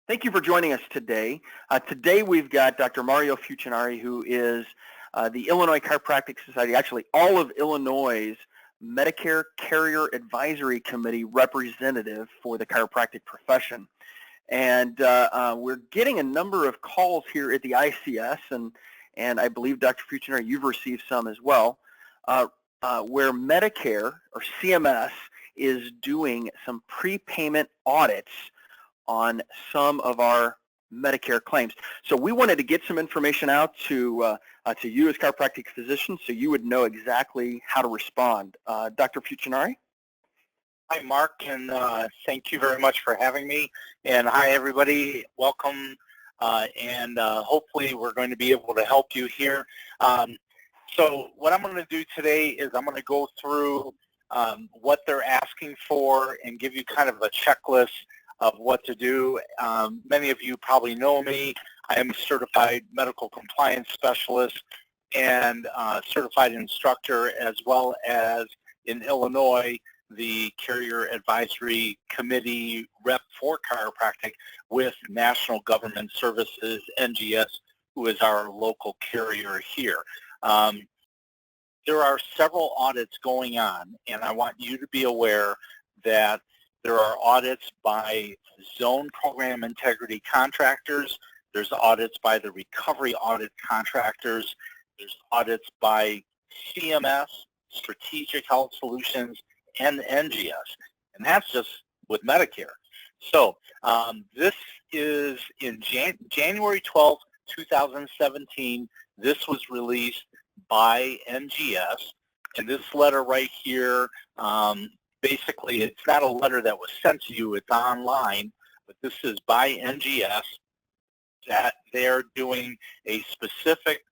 Thank you for joining us today. Today we've got Dr. Mario Fucinari, who is the Illinois Chiropractic Society, actually all of Illinois' Medicare Carrier Advisory Committee representative for the chiropractic profession. And we're getting a number of calls here at the ICS, and I believe, Dr. Fucinari, you've received some as well, where Medicare, or CMS, is doing some prepayment audits on some of our Medicare claims. So we wanted to get some information out to you as chiropractic physicians so you would know exactly how to respond. Dr. Fucinari? Hi, Mark, and thank you very much for having me. And hi, everybody. Welcome, and hopefully we're going to be able to help you here. So what I'm going to do today is I'm going to go through what they're asking for and give you kind of a checklist of what to do. Many of you probably know me. I am a certified medical compliance specialist and certified instructor, as well as in Illinois, the Carrier Advisory Committee rep for chiropractic with National Government Services, NGS, who is our local carrier here. There are several audits going on, and I want you to be aware that there are audits by zone program integrity contractors. There's audits by the recovery audit contractors. There's audits by CMS, Strategic Health Solutions, and NGS. And that's just with Medicare. So this is in January 12th, 2017. This was released by NGS. And this letter right here, basically, it's not a letter that was sent to you, it's online, but this is by NGS that they're doing a specific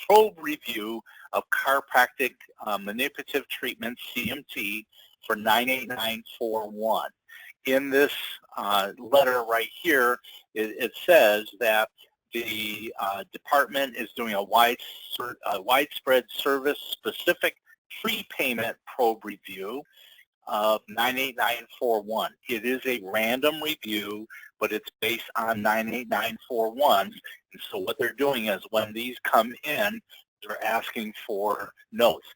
probe review of chiropractic manipulative treatment, CMT, for 98941. In this letter right here, it says that the department is doing a widespread service-specific prepayment probe review of 98941. It is a random review, but it's based on 98941. And so what they're doing is when these come in, they're asking for notes.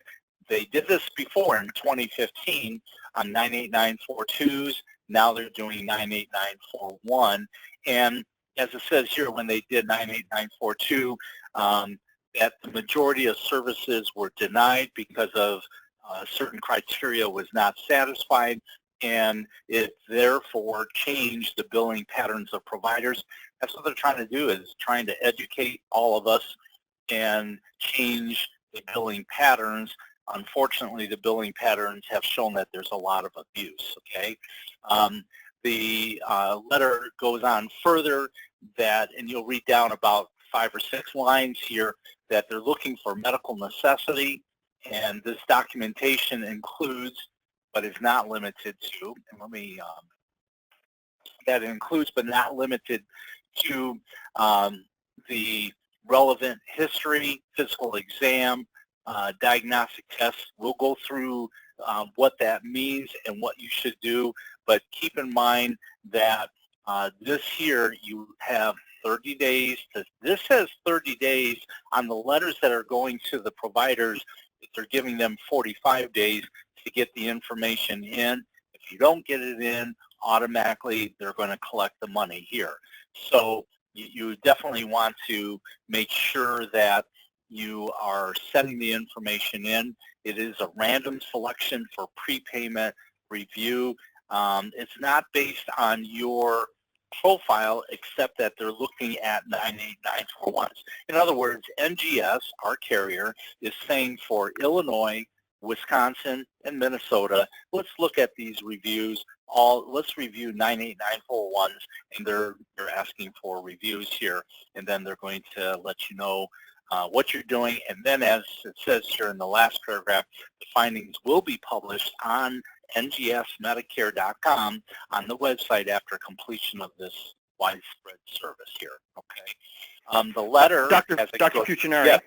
They did this before in 2015 on 98942s. Now they're doing 98941. And as it says here, when they did 98942, that the majority of services were denied because of certain criteria was not satisfied, and it therefore changed the billing patterns of providers. That's what they're trying to do, is trying to educate all of us and change the billing patterns. Unfortunately, the billing patterns have shown that there's a lot of abuse, okay? The letter goes on further that, and you'll read down about 5 or 6 lines here, that they're looking for medical necessity, and this documentation includes, but is not limited to, and let me, that includes but not limited to the relevant history, physical exam, diagnostic tests. We'll go through what that means and what you should do, but keep in mind that this here, you have 30 days. This says 30 days on the letters that are going to the providers. They're giving them 45 days to get the information in. If you don't get it in, automatically they're going to collect the money here. So you definitely want to make sure that you are setting the information in. It is a random selection for prepayment review. It's not based on your profile, except that they're looking at 98941s. In other words, NGS, our carrier, is saying for Illinois, Wisconsin, and Minnesota, let's look at these reviews. Let's review 98941s, and they're asking for reviews here, and then they're going to let you know what you're doing. And then, as it says here in the last paragraph, the findings will be published on ngsmedicare.com on the website after completion of this widespread service here. Okay. The letter, Dr. Fucinari.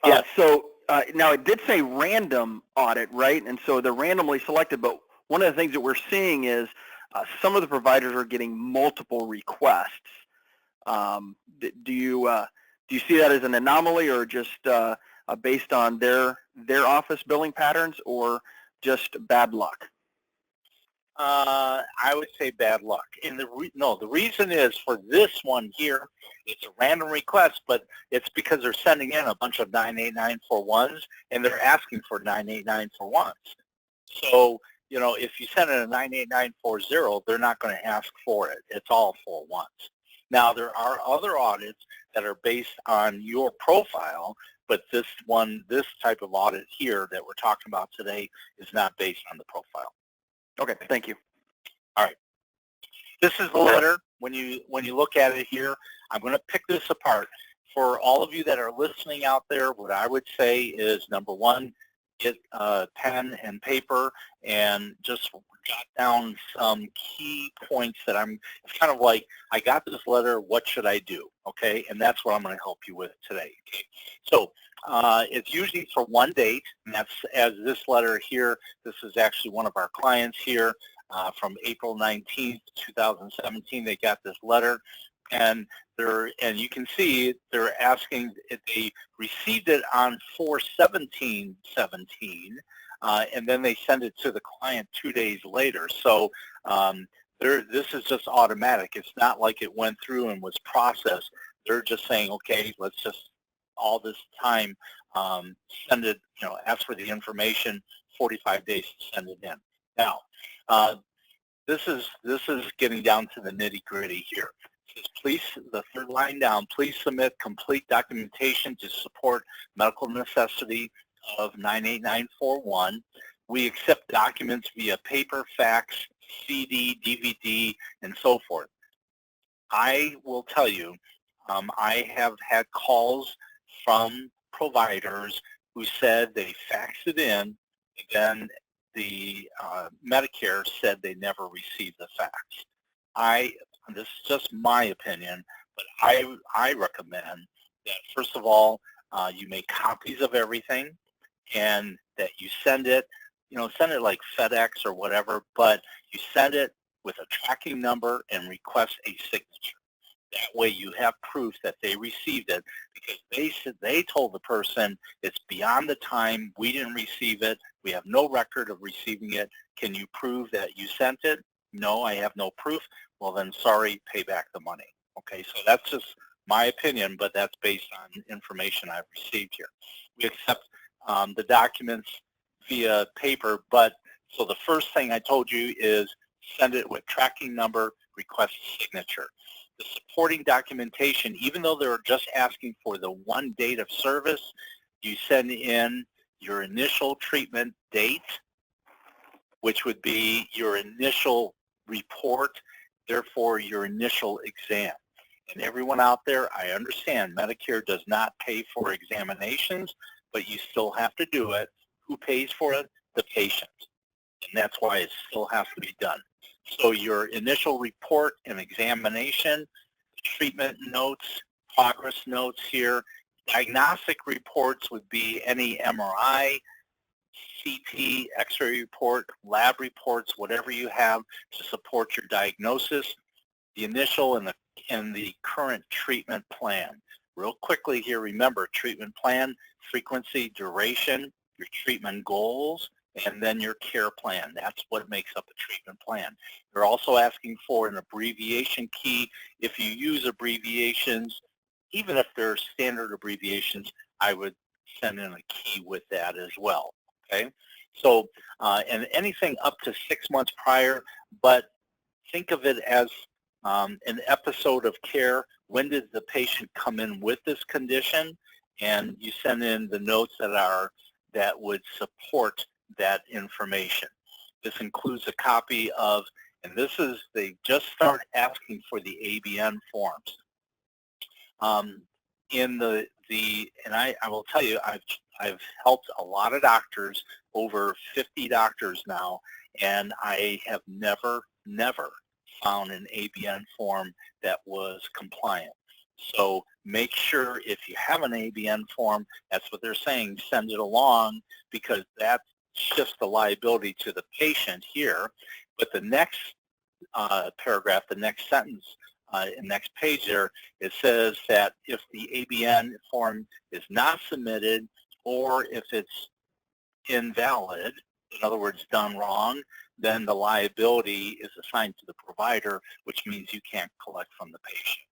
Yeah. So now it did say random audit, right? And so they're randomly selected, but one of the things that we're seeing is Some of the providers are getting multiple requests. Do you see that as an anomaly, or just based on their office billing patterns, or just bad luck? I would say bad luck. And the reason is for this one here, it's a random request, but it's because they're sending in a bunch of 98941s and they're asking for 98941s. So, if you send in a 98940, they're not going to ask for it. It's all 41s. Now, there are other audits that are based on your profile, but this type of audit here that we're talking about today is not based on the profile. Okay, thank you. All right. This is the letter. When you look at it here, I'm going to pick this apart. For all of you that are listening out there, what I would say is, number one, get pen and paper and just jot down some key points that it's kind of like, I got this letter, what should I do? Okay, and that's what I'm going to help you with today. Okay, so it's usually for one date, and that's as this letter here. This is actually one of our clients here from April 19th, 2017. They got this letter, and you can see they're asking if they received it on 4/17/17, and then they send it to the client 2 days later. So this is just automatic. It's not like it went through and was processed. They're just saying, okay, let's just all this time send it, ask for the information, 45 days to send it in. Now, this is getting down to the nitty-gritty here. It says, please, the third line down, please submit complete documentation to support medical necessity of 98941. We accept documents via paper, fax, CD, DVD, and so forth. I will tell you, I have had calls from providers who said they faxed it in, and then the Medicare said they never received the fax. This is just my opinion, but I recommend that, first of all, you make copies of everything, and that you send it, send it like FedEx or whatever, but you send it with a tracking number and request a signature. That way you have proof that they received it, because they told the person it's beyond the time, we didn't receive it, we have no record of receiving it. Can you prove that you sent it? No, I have no proof. Well then, sorry, pay back the money. Okay, so that's just my opinion, but that's based on information I've received here. We accept the documents via paper, but so the first thing I told you is send it with tracking number, request signature. The supporting documentation, even though they're just asking for the one date of service, you send in your initial treatment date, which would be your initial report, therefore your initial exam. And everyone out there, I understand Medicare does not pay for examinations, but you still have to do it. Who pays for it? The patient. And that's why it still has to be done. So your initial report and examination, treatment notes, progress notes here. Diagnostic reports would be any MRI, CT, X-ray report, lab reports, whatever you have to support your diagnosis. The initial and the current treatment plan. Real quickly here, remember, treatment plan, frequency, duration, your treatment goals, and then your care plan. That's what makes up a treatment plan. They're also asking for an abbreviation key. If you use abbreviations, even if they're standard abbreviations, I would send in a key with that as well. Okay, so and anything up to 6 months prior, but think of it as an episode of care. When did the patient come in with this condition? And you send in the notes that would support that information. This includes a copy of, and they just start asking for the ABN forms. And I will tell you, I've helped a lot of doctors, over 50 doctors now, and I have never found an ABN form that was compliant. So make sure if you have an ABN form, that's what they're saying, send it along, because that shifts the liability to the patient here. But the next paragraph, the next sentence, next page there, it says that if the ABN form is not submitted or if it's invalid, in other words, done wrong, then the liability is assigned to the provider, which means you can't collect from the patient.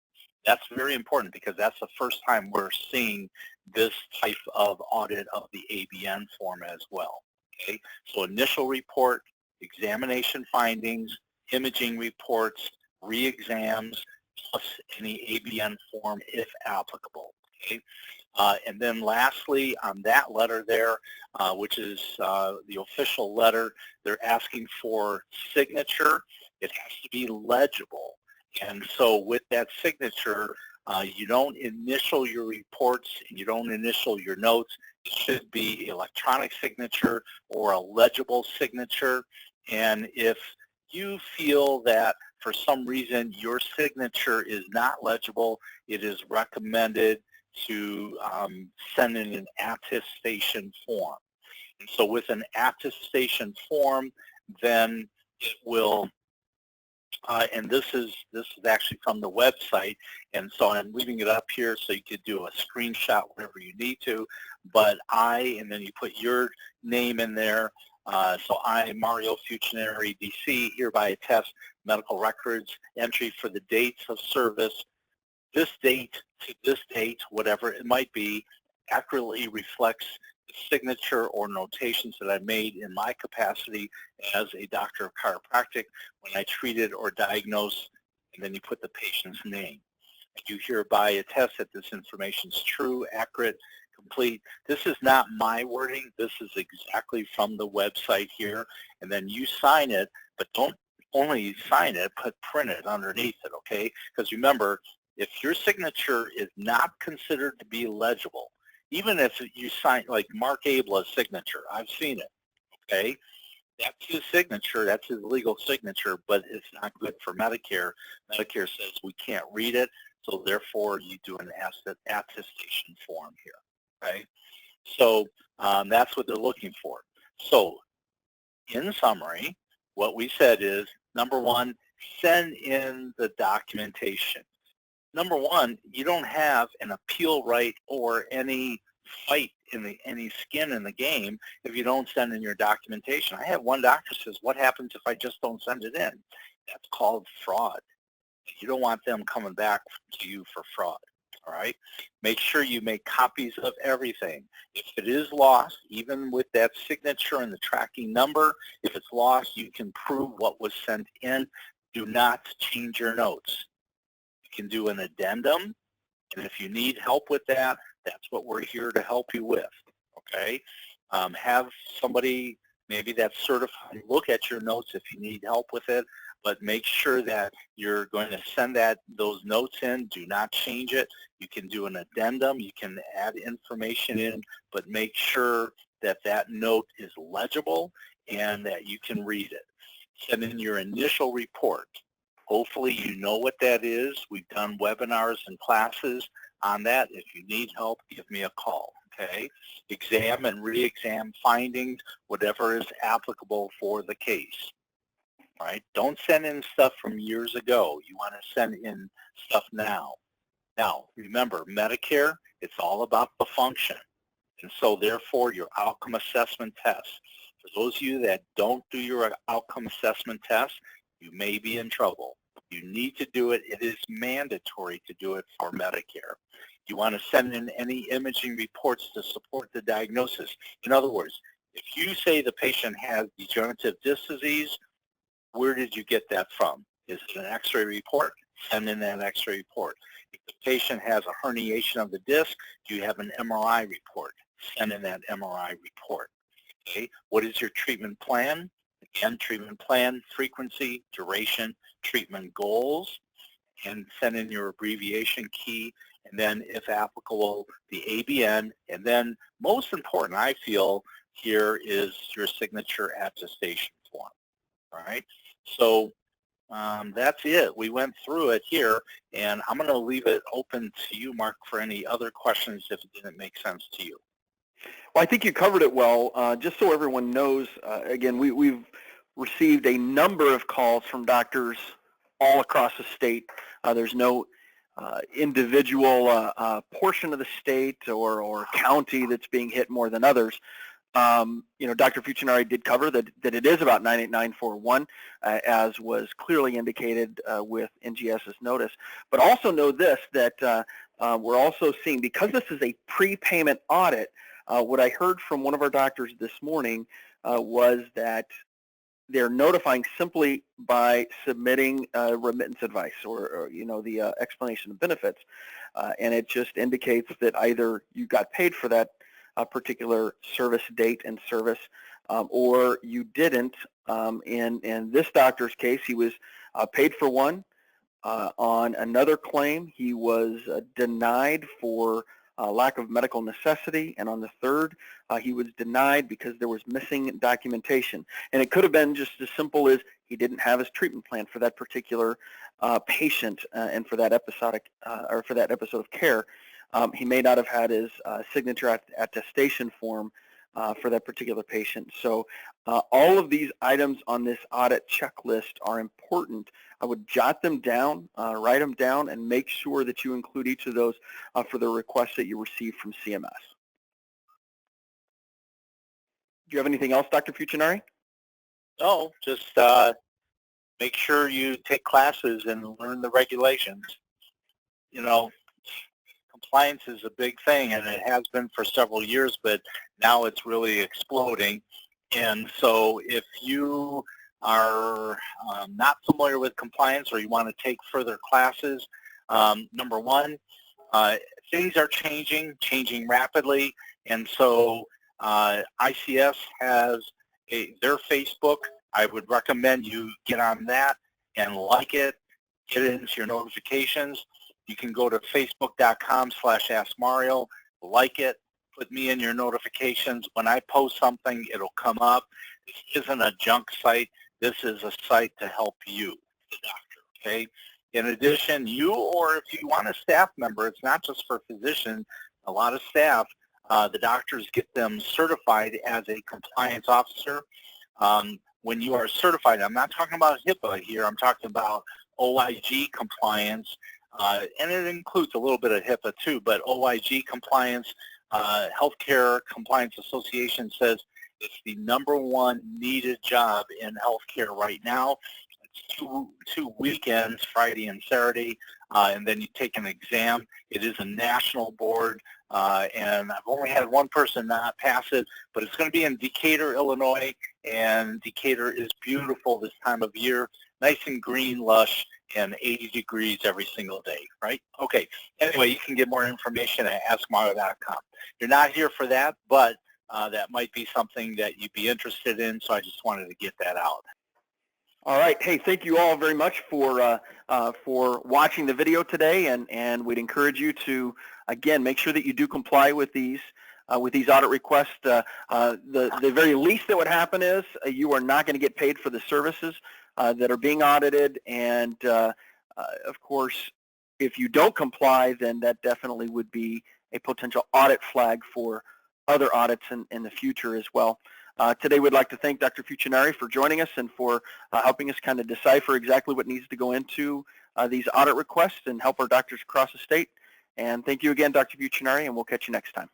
That's very important because that's the first time we're seeing this type of audit of the ABN form as well. Okay, so initial report, examination findings, imaging reports, re-exams, plus any ABN form if applicable. Okay, and then lastly, on that letter there, which is the official letter, they're asking for signature. It has to be legible. And so with that signature, you don't initial your reports and you don't initial your notes. It should be electronic signature or a legible signature. And if you feel that for some reason your signature is not legible, it is recommended to send in an attestation form. And so with an attestation form, then it will, and this is actually from the website, and so I'm leaving it up here so you could do a screenshot whenever you need to, but and then you put your name in there. So I, Mario Fucinari, DC, hereby attest medical records entry for the dates of service, this date to this date, whatever it might be, accurately reflects the signature or notations that I made in my capacity as a doctor of chiropractic when I treated or diagnosed, and then you put the patient's name. You hereby attest that this information is true, accurate, complete. This is not my wording. This is exactly from the website here. And then you sign it, but don't only sign it, but print it underneath it, okay? Because remember, if your signature is not considered to be legible, even if you sign, like Mark Abla's signature, I've seen it, okay? That's his signature, that's his legal signature, but it's not good for Medicare. Medicare says we can't read it, so therefore you do an attestation form here, okay? So that's what they're looking for. So in summary, what we said is, number one, send in the documentation. Number one, you don't have an appeal right or any fight in any skin in the game if you don't send in your documentation. I had one doctor says, what happens if I just don't send it in? That's called fraud. You don't want them coming back to you for fraud, all right? Make sure you make copies of everything. If it is lost, even with that signature and the tracking number, if it's lost, you can prove what was sent in. Do not change your notes. You can do an addendum, and if you need help with that, that's what we're here to help you with, okay? Have somebody maybe that's certified look at your notes if you need help with it, but make sure that you're going to send those notes in. Do not change it. You can do an addendum. You can add information in, but make sure that that note is legible and that you can read it. Send in your initial report. Hopefully you know what that is. We've done webinars and classes on that. If you need help, give me a call, okay? Exam and re-exam findings, whatever is applicable for the case, all right? Don't send in stuff from years ago. You want to send in stuff now. Now, remember, Medicare, it's all about the function. And so, therefore, your outcome assessment test. For those of you that don't do your outcome assessment test, you may be in trouble. You need to do it. It is mandatory to do it for Medicare. You want to send in any imaging reports to support the diagnosis. In other words, if you say the patient has degenerative disc disease, where did you get that from? Is it an x-ray report? Send in that x-ray report. If the patient has a herniation of the disc, do you have an MRI report? Send in that MRI report. Okay, what is your treatment plan? Again, treatment plan, frequency, duration, treatment goals, and send in your abbreviation key, and then, if applicable, the ABN, and then most important, I feel, here is your signature attestation form, all right? So that's it. We went through it here, and I'm going to leave it open to you, Mark, for any other questions if it didn't make sense to you. Well, I think you covered it well. Just so everyone knows, again, we've received a number of calls from doctors all across the state. There's no individual portion of the state or county that's being hit more than others. Dr. Fucinari did cover that it is about 98941, as was clearly indicated with NGS's notice. But also know this, that we're also seeing, because this is a prepayment audit, what I heard from one of our doctors this morning was that they're notifying simply by submitting remittance advice or the explanation of benefits. And it just indicates that either you got paid for that particular service date and service, or you didn't. In this doctor's case, he was paid for one. On another claim, he was denied for lack of medical necessity, and on the third, he was denied because there was missing documentation. And it could have been just as simple as he didn't have his treatment plan for that particular patient and for that episode of care. He may not have had his signature attestation form for that particular patient. So all of these items on this audit checklist are important. I would jot them down, write them down, and make sure that you include each of those for the requests that you receive from CMS. Do you have anything else, Dr. Fucinari? No, just make sure you take classes and learn the regulations. Compliance is a big thing, and it has been for several years, but now it's really exploding. And so if you are not familiar with compliance or you want to take further classes, number one, things are changing rapidly, and so ICS has their Facebook. I would recommend you get on that and like it, get it into your notifications. You can go to facebook.com/AskMario, like it, put me in your notifications. When I post something, it'll come up. This isn't a junk site. This is a site to help you, the doctor, okay? In addition, you, or if you want a staff member, it's not just for physicians, a lot of staff, the doctors get them certified as a compliance officer. When you are certified, I'm not talking about HIPAA here, I'm talking about OIG compliance, and it includes a little bit of HIPAA too, but OIG compliance, Healthcare Compliance Association says it's the #1 needed job in healthcare right now. It's two weekends, Friday and Saturday, and then you take an exam. It is a national board, and I've only had one person not pass it, but it's going to be in Decatur, Illinois, and Decatur is beautiful this time of year, nice and green, lush, and 80 degrees every single day, right? Okay, anyway, you can get more information at askmario.com. You're not here for that, but that might be something that you'd be interested in, so I just wanted to get that out. All right. Hey, thank you all very much for watching the video today, and we'd encourage you to, again, make sure that you do comply with these audit requests. The very least that would happen is you are not going to get paid for the services that are being audited, and of course, if you don't comply, then that definitely would be a potential audit flag for other audits in the future as well. Today we'd like to thank Dr. Fucinari for joining us and for helping us kind of decipher exactly what needs to go into these audit requests and help our doctors across the state. And thank you again, Dr. Fucinari, and we'll catch you next time.